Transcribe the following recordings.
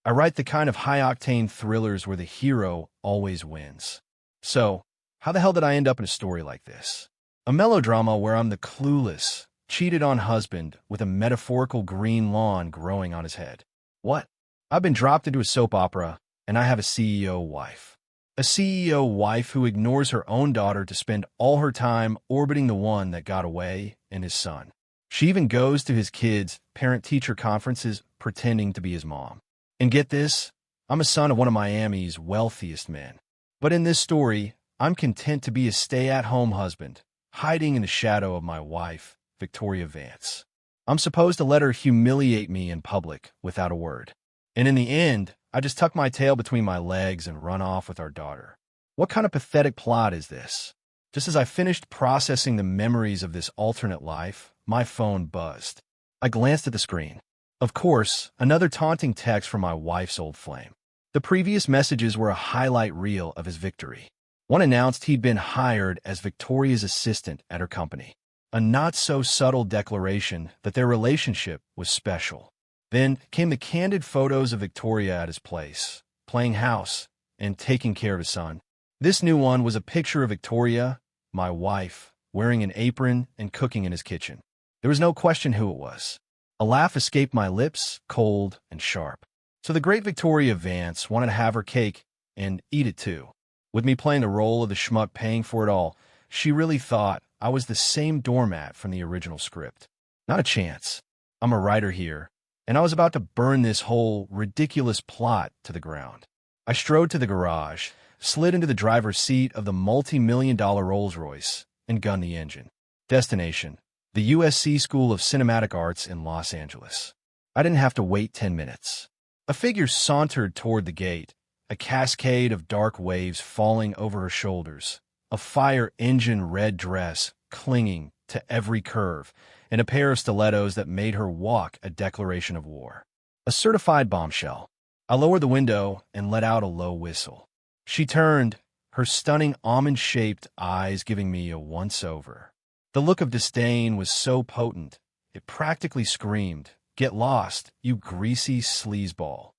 I write the kind of high-octane thrillers where the hero always wins. So, how the hell did I end up in a story like this? A melodrama where I'm the clueless, cheated-on husband with a metaphorical green lawn growing on his head. What? I've been dropped into a soap opera, and I have a CEO wife. A CEO wife who ignores her own daughter to spend all her time orbiting the one that got away and his son. She even goes to his kids' parent-teacher conferences pretending to be his mom. And get this, I'm a son of one of Miami's wealthiest men. But in this story, I'm content to be a stay-at-home husband, hiding in the shadow of my wife, Victoria Vance. I'm supposed to let her humiliate me in public without a word. And in the end, I just tuck my tail between my legs and run off with our daughter. What kind of pathetic plot is this? Just as I finished processing the memories of this alternate life, my phone buzzed. I glanced at the screen. Of course, another taunting text from my wife's old flame. The previous messages were a highlight reel of his victory. One announced he'd been hired as Victoria's assistant at her company. A not-so-subtle declaration that their relationship was special. Then came the candid photos of Victoria at his place, playing house and taking care of his son. This new one was a picture of Victoria, my wife, wearing an apron and cooking in his kitchen. There was no question who it was. A laugh escaped my lips, cold and sharp. So the great Victoria Vance wanted to have her cake and eat it too. With me playing the role of the schmuck paying for it all, she really thought I was the same doormat from the original script. Not a chance. I'm a writer here, and I was about to burn this whole ridiculous plot to the ground. I strode to the garage, slid into the driver's seat of the multi-million-dollar Rolls-Royce, and gunned the engine. Destination: the USC School of Cinematic Arts in Los Angeles. I didn't have to wait 10 minutes. A figure sauntered toward the gate, a cascade of dark waves falling over her shoulders, a fire-engine red dress clinging to every curve, and a pair of stilettos that made her walk a declaration of war. A certified bombshell. I lowered the window and let out a low whistle. She turned, her stunning almond-shaped eyes giving me a once-over. The look of disdain was so potent, it practically screamed, "Get lost, you greasy sleazeball."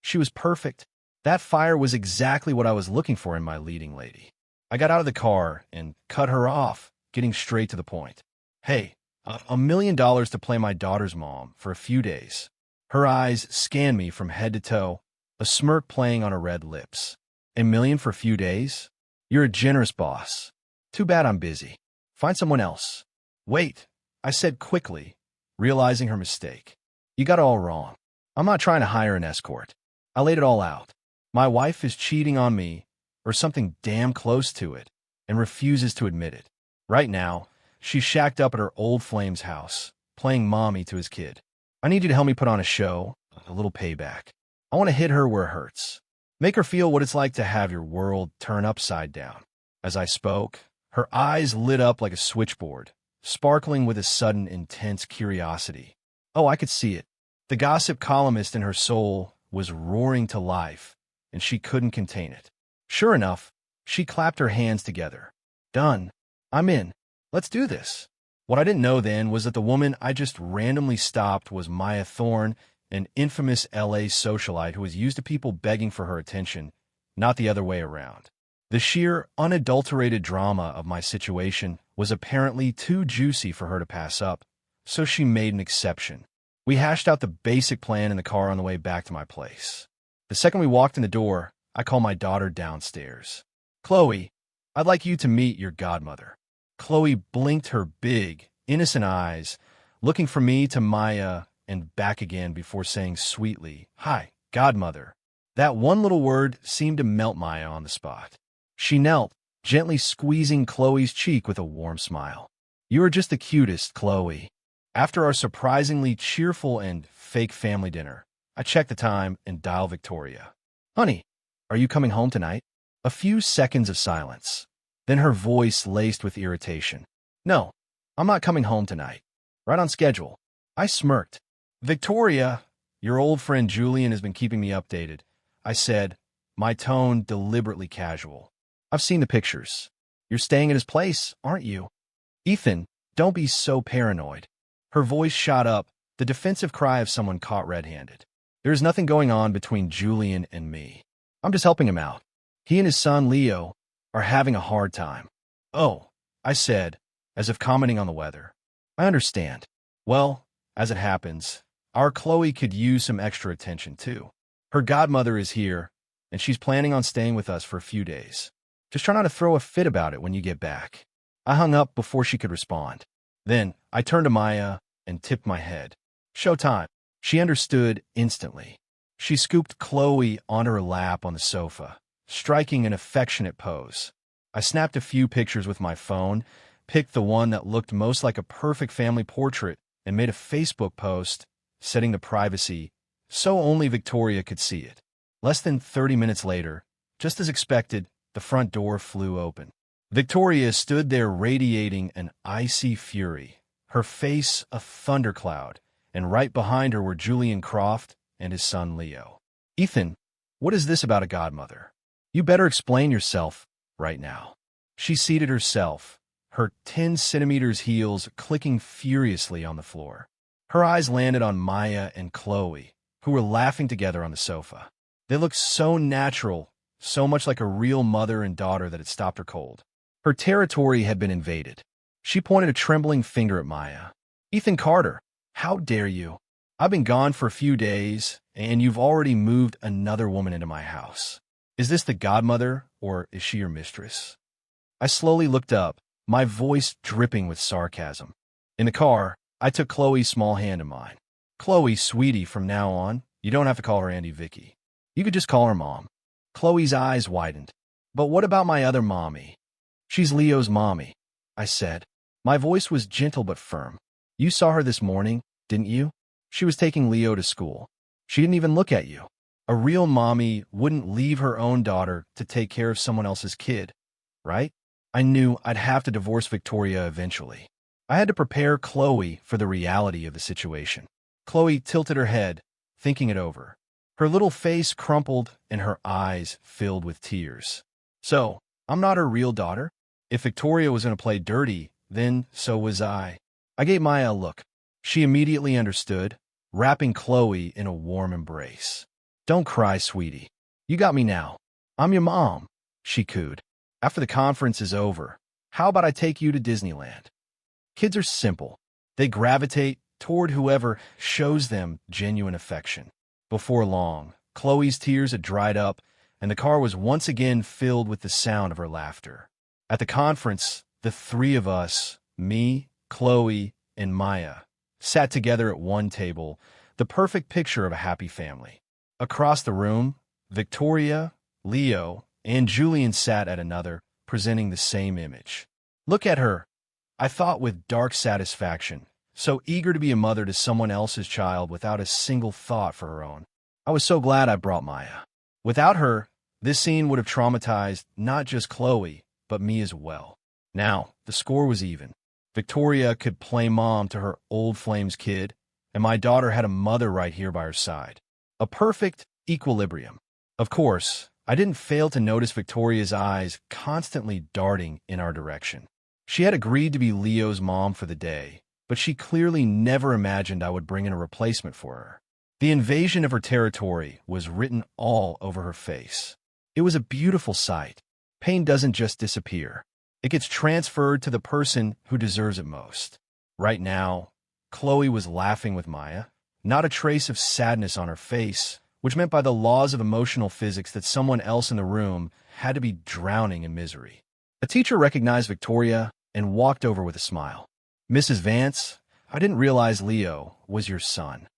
She was perfect. That fire was exactly what I was looking for in my leading lady. I got out of the car and cut her off, getting straight to the point. "Hey, $1 million to play my daughter's mom for a few days." Her eyes scanned me from head to toe, a smirk playing on her red lips. "$1 million for a few days? You're a generous boss. Too bad I'm busy. Find someone else." "Wait," I said quickly, realizing her mistake. "You got it all wrong. I'm not trying to hire an escort." I laid it all out. My wife is cheating on me, or something damn close to it, and refuses to admit it. Right now, she's shacked up at her old flame's house, playing mommy to his kid. I need you to help me put on a show, a little payback. I want to hit her where it hurts. Make her feel what it's like to have your world turn upside down. As I spoke, her eyes lit up like a switchboard, sparkling with a sudden intense curiosity. Oh, I could see it. The gossip columnist in her soul was roaring to life, and she couldn't contain it. Sure enough, she clapped her hands together. "Done. I'm in. Let's do this." What I didn't know then was that the woman I just randomly stopped was Maya Thorne, an infamous LA socialite who was used to people begging for her attention, not the other way around. The sheer, unadulterated drama of my situation was apparently too juicy for her to pass up, so she made an exception. We hashed out the basic plan in the car on the way back to my place. The second we walked in the door, I called my daughter downstairs. "Chloe, I'd like you to meet your godmother." Chloe blinked her big, innocent eyes, looking from me to Maya and back again before saying sweetly, "Hi, godmother." That one little word seemed to melt Maya on the spot. She knelt, gently squeezing Chloe's cheek with a warm smile. "You are just the cutest, Chloe." After our surprisingly cheerful and fake family dinner, I checked the time and dialed Victoria. "Honey, are you coming home tonight?" A few seconds of silence. Then her voice laced with irritation. "No, I'm not coming home tonight. Right on schedule." I smirked. "Victoria, your old friend Julian has been keeping me updated," I said, my tone deliberately casual. "I've seen the pictures. You're staying at his place, aren't you?" "Ethan, don't be so paranoid." Her voice shot up, the defensive cry of someone caught red-handed. There is nothing going on between Julian and me. I'm just helping him out. He and his son, Leo, are having a hard time. Oh, I said, as if commenting on the weather. I understand. Well, as it happens, our Chloe could use some extra attention, too. Her godmother is here, and she's planning on staying with us for a few days. Just try not to throw a fit about it when you get back. I hung up before she could respond. Then I turned to Maya and tipped my head. Showtime. She understood instantly. She scooped Chloe onto her lap on the sofa, striking an affectionate pose. I snapped a few pictures with my phone, picked the one that looked most like a perfect family portrait, and made a Facebook post, setting the privacy so only Victoria could see it. Less than 30 minutes later, just as expected, the front door flew open. Victoria stood there radiating an icy fury, her face a thundercloud, and right behind her were Julian Croft and his son Leo. Ethan, what is this about a godmother? You better explain yourself right now. She seated herself, her 10 centimeters heels clicking furiously on the floor. Her eyes landed on Maya and Chloe, who were laughing together on the sofa. They looked so natural, so much like a real mother and daughter that it stopped her cold. Her territory had been invaded. She pointed a trembling finger at Maya. Ethan Carter, how dare you? I've been gone for a few days, and you've already moved another woman into my house. Is this the godmother, or is she your mistress? I slowly looked up, my voice dripping with sarcasm. In the car, I took Chloe's small hand in mine. Chloe, sweetie, from now on, you don't have to call her Auntie Vicky. You could just call her Mom. Chloe's eyes widened. But what about my other mommy? She's Leo's mommy, I said. My voice was gentle but firm. You saw her this morning, didn't you? She was taking Leo to school. She didn't even look at you. A real mommy wouldn't leave her own daughter to take care of someone else's kid, right? I knew I'd have to divorce Victoria eventually. I had to prepare Chloe for the reality of the situation. Chloe tilted her head, thinking it over. Her little face crumpled and her eyes filled with tears. So, I'm not her real daughter? If Victoria was going to play dirty, then so was I. I gave Maya a look. She immediately understood, wrapping Chloe in a warm embrace. Don't cry, sweetie. You got me now. I'm your mom, she cooed. After the conference is over, how about I take you to Disneyland? Kids are simple. They gravitate toward whoever shows them genuine affection. Before long, Chloe's tears had dried up, and the car was once again filled with the sound of her laughter. At the conference, the three of us, me, Chloe, and Maya, sat together at one table, the perfect picture of a happy family. Across the room, Victoria, Leo, and Julian sat at another, presenting the same image. Look at her, I thought with dark satisfaction, so eager to be a mother to someone else's child without a single thought for her own. I was so glad I brought Maya. Without her, this scene would have traumatized not just Chloe, but me as well. Now, the score was even. Victoria could play mom to her old flames kid, and my daughter had a mother right here by her side. A perfect equilibrium. Of course, I didn't fail to notice Victoria's eyes constantly darting in our direction. She had agreed to be Leo's mom for the day, but she clearly never imagined I would bring in a replacement for her. The invasion of her territory was written all over her face. It was a beautiful sight. Pain doesn't just disappear. It gets transferred to the person who deserves it most. Right now, Chloe was laughing with Maya, not a trace of sadness on her face, which meant by the laws of emotional physics that someone else in the room had to be drowning in misery. A teacher recognized Victoria and walked over with a smile. Mrs. Vance, I didn't realize Leo was your son.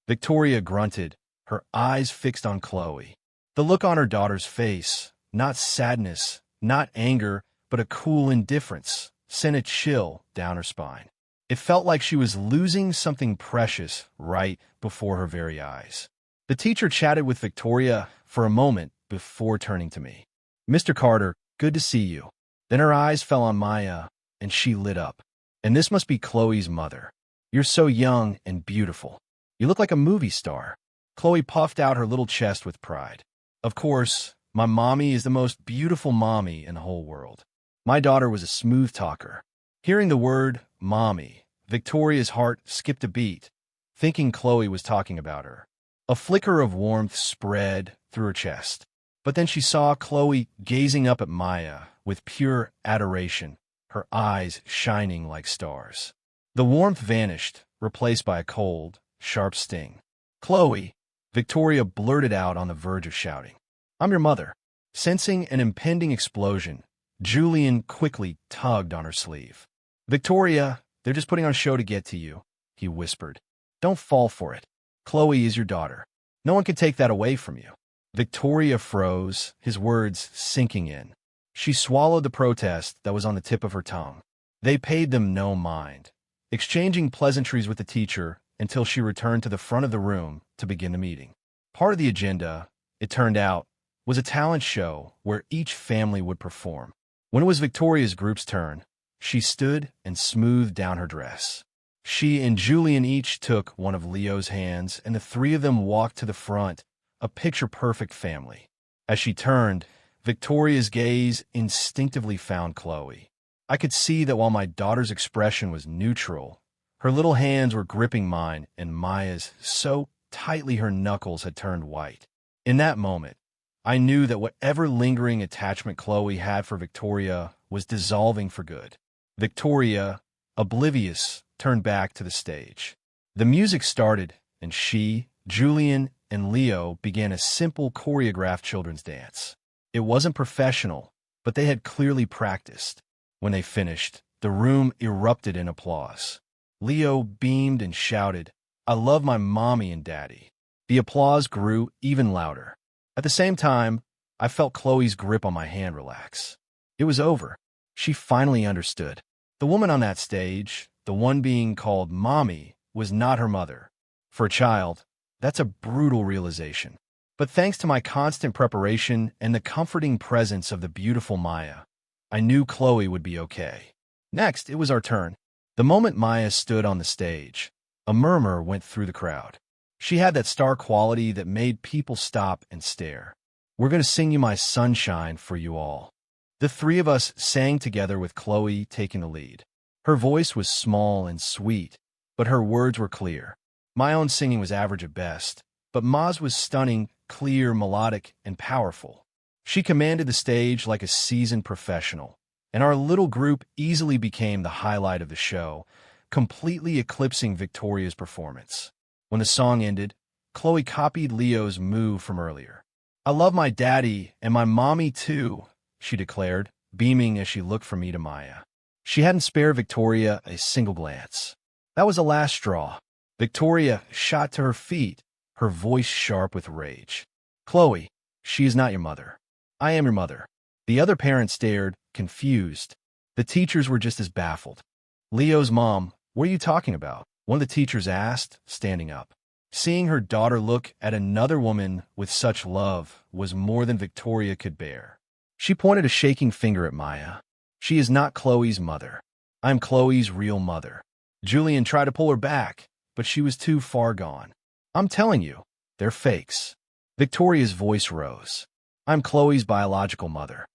Victoria grunted, her eyes fixed on Chloe. The look on her daughter's face, not sadness, not anger, but a cool indifference, sent a chill down her spine. It felt like she was losing something precious right before her very eyes. The teacher chatted with Victoria for a moment before turning to me. Mr. Carter, good to see you. Then her eyes fell on Maya, and she lit up. And this must be Chloe's mother. You're so young and beautiful. You look like a movie star. Chloe puffed out her little chest with pride. Of course, my mommy is the most beautiful mommy in the whole world. My daughter was a smooth talker. Hearing the word mommy, Victoria's heart skipped a beat, thinking Chloe was talking about her. A flicker of warmth spread through her chest. But then she saw Chloe gazing up at Maya with pure adoration, her eyes shining like stars. The warmth vanished, replaced by a cold, sharp sting. "Chloe," Victoria blurted out on the verge of shouting. "I'm your mother." Sensing an impending explosion, Julian quickly tugged on her sleeve. "Victoria, they're just putting on a show to get to you," he whispered. "Don't fall for it. Chloe is your daughter. No one can take that away from you." Victoria froze, his words sinking in. She swallowed the protest that was on the tip of her tongue. They paid them no mind, exchanging pleasantries with the teacher until she returned to the front of the room to begin the meeting. Part of the agenda, it turned out, was a talent show where each family would perform. When it was Victoria's group's turn, she stood and smoothed down her dress. She and Julian each took one of Leo's hands, and the three of them walked to the front, a picture-perfect family. As she turned, Victoria's gaze instinctively found Chloe. I could see that while my daughter's expression was neutral, her little hands were gripping mine and Maya's so tightly her knuckles had turned white. In that moment, I knew that whatever lingering attachment Chloe had for Victoria was dissolving for good. Victoria, oblivious, turned back to the stage. The music started, and she, Julian, and Leo began a simple choreographed children's dance. It wasn't professional, but they had clearly practiced. When they finished, the room erupted in applause. Leo beamed and shouted, "I love my mommy and daddy." The applause grew even louder. At the same time, I felt Chloe's grip on my hand relax. It was over. She finally understood. The woman on that stage, the one being called Mommy, was not her mother. For a child, that's a brutal realization. But thanks to my constant preparation and the comforting presence of the beautiful Maya, I knew Chloe would be okay. Next, it was our turn. The moment Maya stood on the stage, a murmur went through the crowd. She had that star quality that made people stop and stare. "We're going to sing you my sunshine for you all." The three of us sang together with Chloe taking the lead. Her voice was small and sweet, but her words were clear. My own singing was average at best, but Ma's was stunning, clear, melodic, and powerful. She commanded the stage like a seasoned professional, and our little group easily became the highlight of the show, completely eclipsing Victoria's performance. When the song ended, Chloe copied Leo's move from earlier. "I love my daddy and my mommy too," she declared, beaming as she looked from me to Maya. She hadn't spared Victoria a single glance. That was the last straw. Victoria shot to her feet, her voice sharp with rage. "Chloe, she is not your mother. I am your mother." The other parents stared, confused. The teachers were just as baffled. "Leo's mom, what are you talking about?" one of the teachers asked, standing up. Seeing her daughter look at another woman with such love was more than Victoria could bear. She pointed a shaking finger at Maya. "She is not Chloe's mother. I'm Chloe's real mother." Julian tried to pull her back, but she was too far gone. "I'm telling you, they're fakes." Victoria's voice rose. "I'm Chloe's biological mother."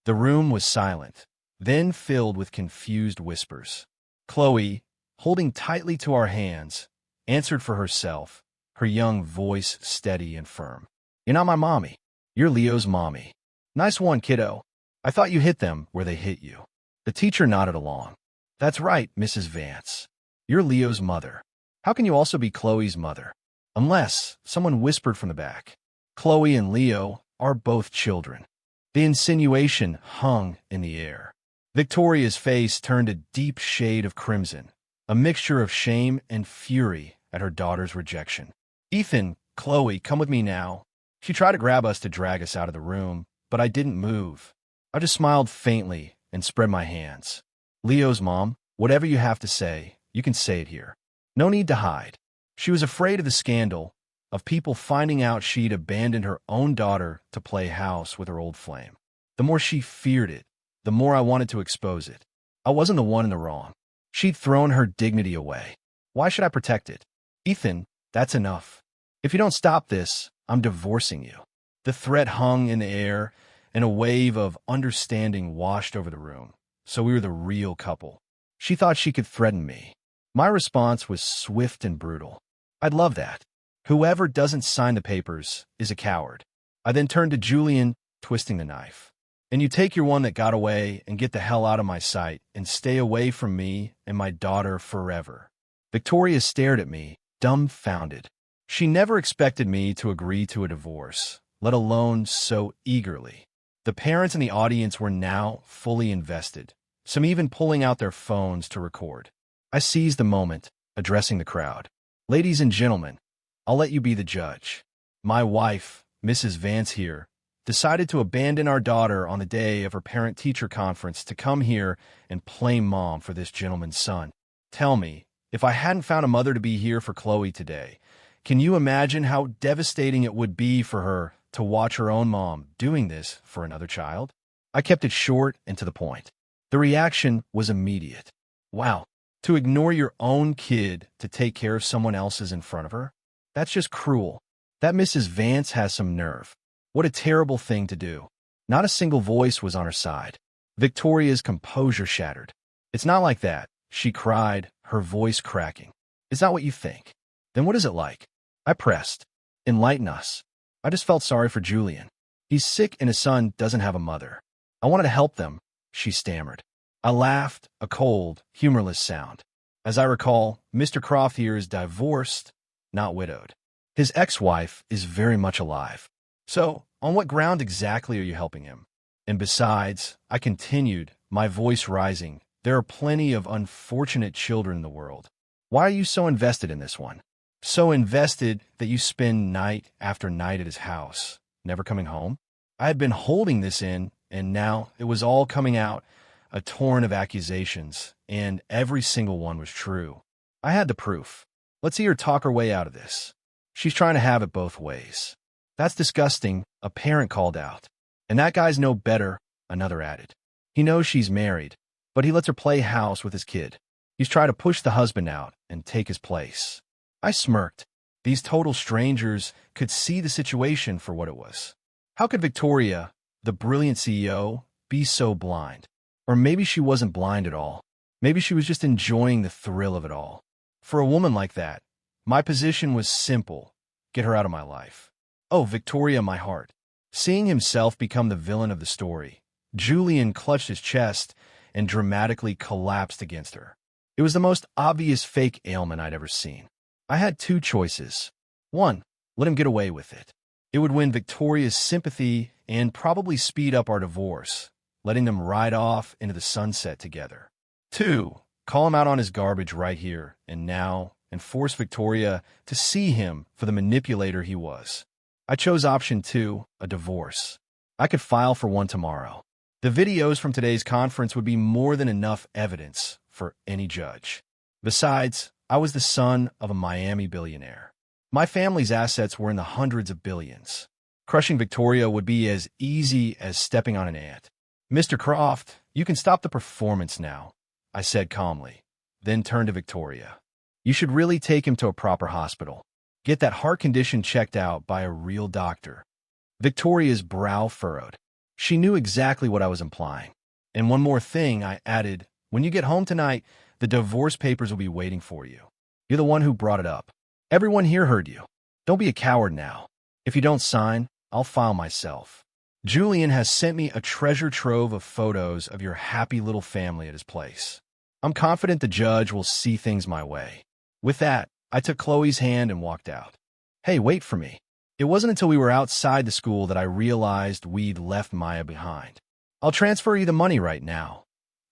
The room was silent, then filled with confused whispers. Chloe, holding tightly to our hands, answered for herself, her young voice steady and firm. "You're not my mommy. You're Leo's mommy." "Nice one, kiddo. I thought you hit them where they hit you." The teacher nodded along. "That's right, Mrs. Vance. You're Leo's mother. How can you also be Chloe's mother?" Unless, someone whispered from the back. "Chloe and Leo are both children." The insinuation hung in the air. Victoria's face turned a deep shade of crimson, a mixture of shame and fury at her daughter's rejection. "Ethan, Chloe, come with me now." She tried to grab us to drag us out of the room, but I didn't move. I just smiled faintly and spread my hands. "Leo's mom, whatever you have to say, you can say it here. No need to hide." She was afraid of the scandal, of people finding out she'd abandoned her own daughter to play house with her old flame. The more she feared it, the more I wanted to expose it. I wasn't the one in the wrong. She'd thrown her dignity away. Why should I protect it? "Ethan, that's enough. If you don't stop this, I'm divorcing you." The threat hung in the air, and a wave of understanding washed over the room. So we were the real couple. She thought she could threaten me. My response was swift and brutal. "I'd love that. Whoever doesn't sign the papers is a coward. I then turned to Julian, twisting the knife. And you take your one that got away and get the hell out of my sight and stay away from me and my daughter forever. Victoria stared at me, dumbfounded. She never expected me to agree to a divorce, let alone so eagerly. The parents in the audience were now fully invested, some even pulling out their phones to record. I seized the moment, addressing the crowd. Ladies and gentlemen, I'll let you be the judge. My wife, Mrs. Vance here, decided to abandon our daughter on the day of her parent-teacher conference to come here and play mom for this gentleman's son. Tell me, if I hadn't found a mother to be here for Chloe today, can you imagine how devastating it would be for her to watch her own mom doing this for another child? I kept it short and to the point. The reaction was immediate. Wow, to ignore your own kid to take care of someone else's in front of her? That's just cruel. That Mrs. Vance has some nerve. What a terrible thing to do. Not a single voice was on her side. Victoria's composure shattered. It's not like that, she cried, her voice cracking. It's not what you think. Then what is it like? I pressed. Enlighten us. I just felt sorry for Julian. He's sick and his son doesn't have a mother. I wanted to help them, she stammered. I laughed, a cold, humorless sound. As I recall, Mr. Croft here is divorced, not widowed. His ex-wife is very much alive. So, on what ground exactly are you helping him? And besides, I continued, my voice rising, there are plenty of unfortunate children in the world. Why are you so invested in this one? So invested that you spend night after night at his house, never coming home? I had been holding this in, and now it was all coming out, a torrent of accusations, and every single one was true. I had the proof. Let's see her talk her way out of this. She's trying to have it both ways. That's disgusting, a parent called out. And that guy's no better, another added. He knows she's married, but he lets her play house with his kid. He's trying to push the husband out and take his place. I smirked. These total strangers could see the situation for what it was. How could Victoria, the brilliant CEO, be so blind? Or maybe she wasn't blind at all. Maybe she was just enjoying the thrill of it all. For a woman like that, my position was simple. Get her out of my life. Oh, Victoria, my heart. Seeing himself become the villain of the story, Julian clutched his chest and dramatically collapsed against her. It was the most obvious fake ailment I'd ever seen. I had two choices. One, let him get away with it. It would win Victoria's sympathy and probably speed up our divorce, letting them ride off into the sunset together. Two, call him out on his garbage right here and now and force Victoria to see him for the manipulator he was. I chose option 2, a divorce. I could file for one tomorrow. The videos from today's conference would be more than enough evidence for any judge. Besides, I was the son of a Miami billionaire. My family's assets were in the hundreds of billions. Crushing Victoria would be as easy as stepping on an ant. Mr. Croft, you can stop the performance now, I said calmly, then turned to Victoria. You should really take him to a proper hospital. Get that heart condition checked out by a real doctor. Victoria's brow furrowed. She knew exactly what I was implying. And one more thing, I added, when you get home tonight, the divorce papers will be waiting for you. You're the one who brought it up. Everyone here heard you. Don't be a coward now. If you don't sign, I'll file myself. Julian has sent me a treasure trove of photos of your happy little family at his place. I'm confident the judge will see things my way. With that, I took Chloe's hand and walked out. Hey, wait for me. It wasn't until we were outside the school that I realized we'd left Maya behind. I'll transfer you the money right now,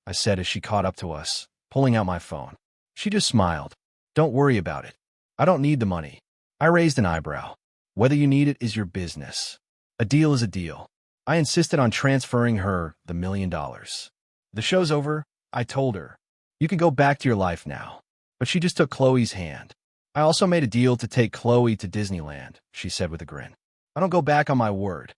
I said as she caught up to us, pulling out my phone. She just smiled. Don't worry about it. I don't need the money. I raised an eyebrow. Whether you need it is your business. A deal is a deal. I insisted on transferring her the $1 million. The show's over, I told her. You can go back to your life now. But she just took Chloe's hand. I also made a deal to take Chloe to Disneyland, she said with a grin. I don't go back on my word.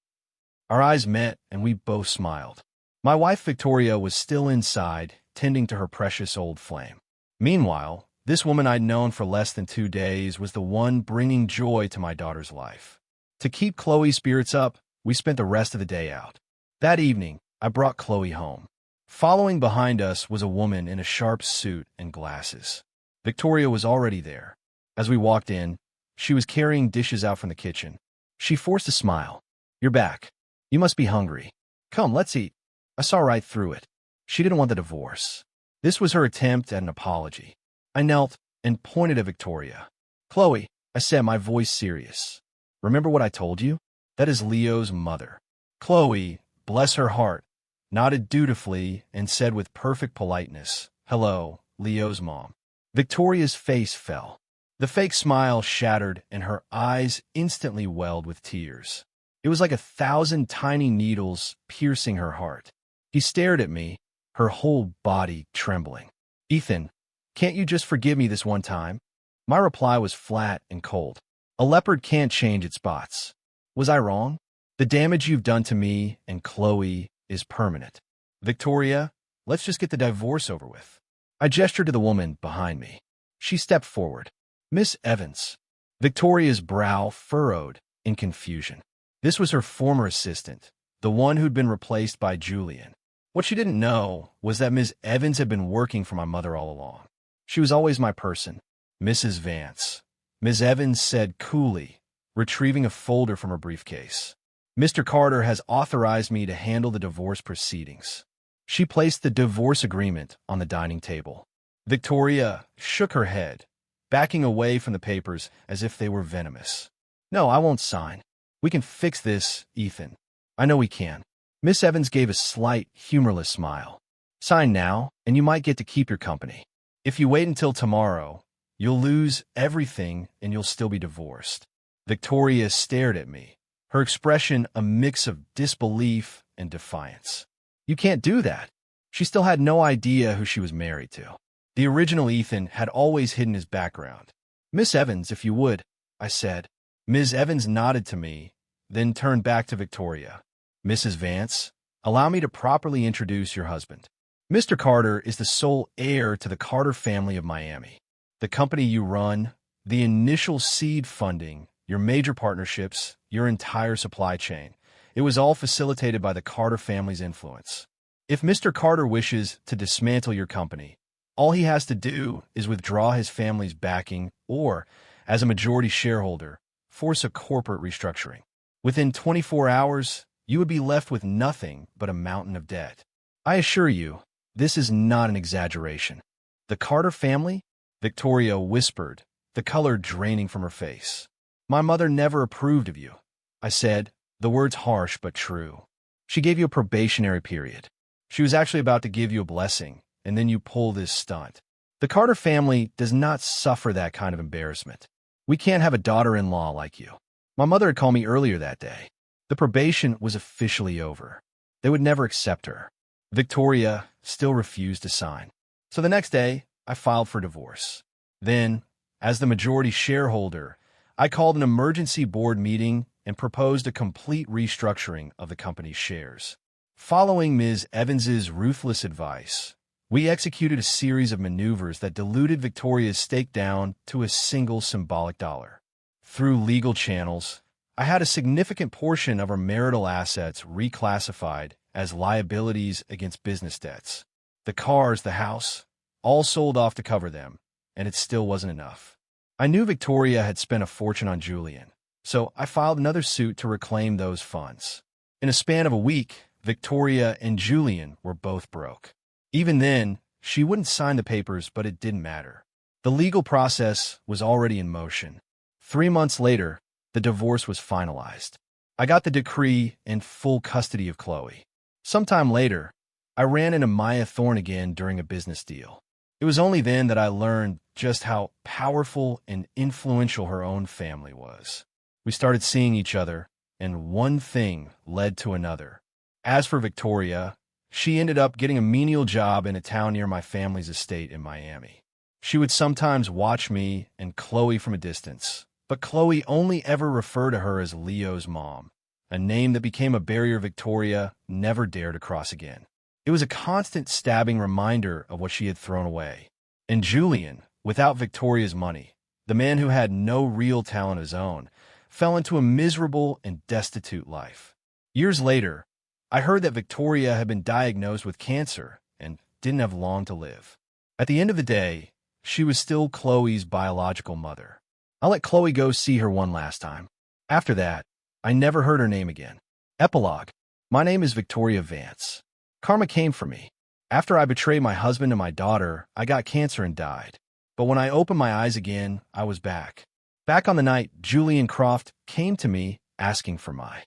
Our eyes met, and we both smiled. My wife Victoria was still inside, tending to her precious old flame. Meanwhile, this woman I'd known for less than 2 days was the one bringing joy to my daughter's life. To keep Chloe's spirits up, we spent the rest of the day out. That evening, I brought Chloe home. Following behind us was a woman in a sharp suit and glasses. Victoria was already there. As we walked in, She was carrying dishes out from the kitchen. She forced a smile. "You're back. You must be hungry. Come, let's eat." I saw right through it. She didn't want the divorce. This was her attempt at an apology. I knelt and pointed at Victoria. "Chloe," I said, my voice serious. "Remember what I told you? That is Leo's mother." Chloe, bless her heart, nodded dutifully and said with perfect politeness, "Hello, Leo's mom." Victoria's face fell. The fake smile shattered and her eyes instantly welled with tears. It was like 1,000 tiny needles piercing her heart. She stared at me, her whole body trembling. "Ethan, can't you just forgive me this one time?" My reply was flat and cold. "A leopard can't change its spots. Was I wrong? The damage you've done to me and Chloe is permanent. Victoria, let's just get the divorce over with." I gestured to the woman behind me. She stepped forward. "Miss Evans." Victoria's brow furrowed in confusion. This was her former assistant, the one who'd been replaced by Julian. What she didn't know was that Ms. Evans had been working for my mother all along. She was always my person, Mrs. Vance. Ms. Evans said coolly, retrieving a folder from her briefcase. "Mr. Carter has authorized me to handle the divorce proceedings." She placed the divorce agreement on the dining table. Victoria shook her head, backing away from the papers as if they were venomous. "No, I won't sign. We can fix this, Ethan. I know we can." Miss Evans gave a slight, humorless smile. "Sign now, and you might get to keep your company. If you wait until tomorrow, you'll lose everything and you'll still be divorced." Victoria stared at me, her expression a mix of disbelief and defiance. "You can't do that." She still had no idea who she was married to. The original Ethan had always hidden his background. "Miss Evans, if you would," I said. Ms. Evans nodded to me, then turned back to Victoria. "Mrs. Vance, allow me to properly introduce your husband. Mr. Carter is the sole heir to the Carter family of Miami. The company you run, the initial seed funding, your major partnerships, your entire supply chain. It was all facilitated by the Carter family's influence. If Mr. Carter wishes to dismantle your company, all he has to do is withdraw his family's backing or, as a majority shareholder, force a corporate restructuring. Within 24 hours, you would be left with nothing but a mountain of debt. I assure you, this is not an exaggeration." "The Carter family?" Victoria whispered, the color draining from her face. "My mother never approved of you," I said, the words harsh but true. "She gave you a probationary period. She was actually about to give you a blessing, and then you pull this stunt. The Carter family does not suffer that kind of embarrassment. We can't have a daughter-in-law like you." My mother had called me earlier that day. The probation was officially over. They would never accept her. Victoria still refused to sign. So the next day, I filed for divorce. Then, as the majority shareholder, I called an emergency board meeting and proposed a complete restructuring of the company's shares. Following Ms. Evans's ruthless advice, we executed a series of maneuvers that diluted Victoria's stake down to a single symbolic dollar. Through legal channels, I had a significant portion of our marital assets reclassified as liabilities against business debts. The cars, the house, all sold off to cover them, and it still wasn't enough. I knew Victoria had spent a fortune on Julian, so I filed another suit to reclaim those funds. In a span of a week, Victoria and Julian were both broke. Even then, she wouldn't sign the papers, but it didn't matter. The legal process was already in motion. 3 months later, the divorce was finalized. I got the decree and full custody of Chloe. Sometime later, I ran into Maya Thorne again during a business deal. It was only then that I learned just how powerful and influential her own family was. We started seeing each other, and one thing led to another. As for Victoria, she ended up getting a menial job in a town near my family's estate in Miami. She would sometimes watch me and Chloe from a distance, but Chloe only ever referred to her as Leo's mom, a name that became a barrier Victoria never dared to cross again. It was a constant stabbing reminder of what she had thrown away. And Julian, without Victoria's money, the man who had no real talent of his own, fell into a miserable and destitute life. Years later, I heard that Victoria had been diagnosed with cancer and didn't have long to live. At the end of the day, she was still Chloe's biological mother. I'll let Chloe go see her one last time. After that, I never heard her name again. Epilogue. My name is Victoria Vance. Karma came for me. After I betrayed my husband and my daughter, I got cancer and died. But when I opened my eyes again, I was back. Back on the night Julian Croft came to me asking for my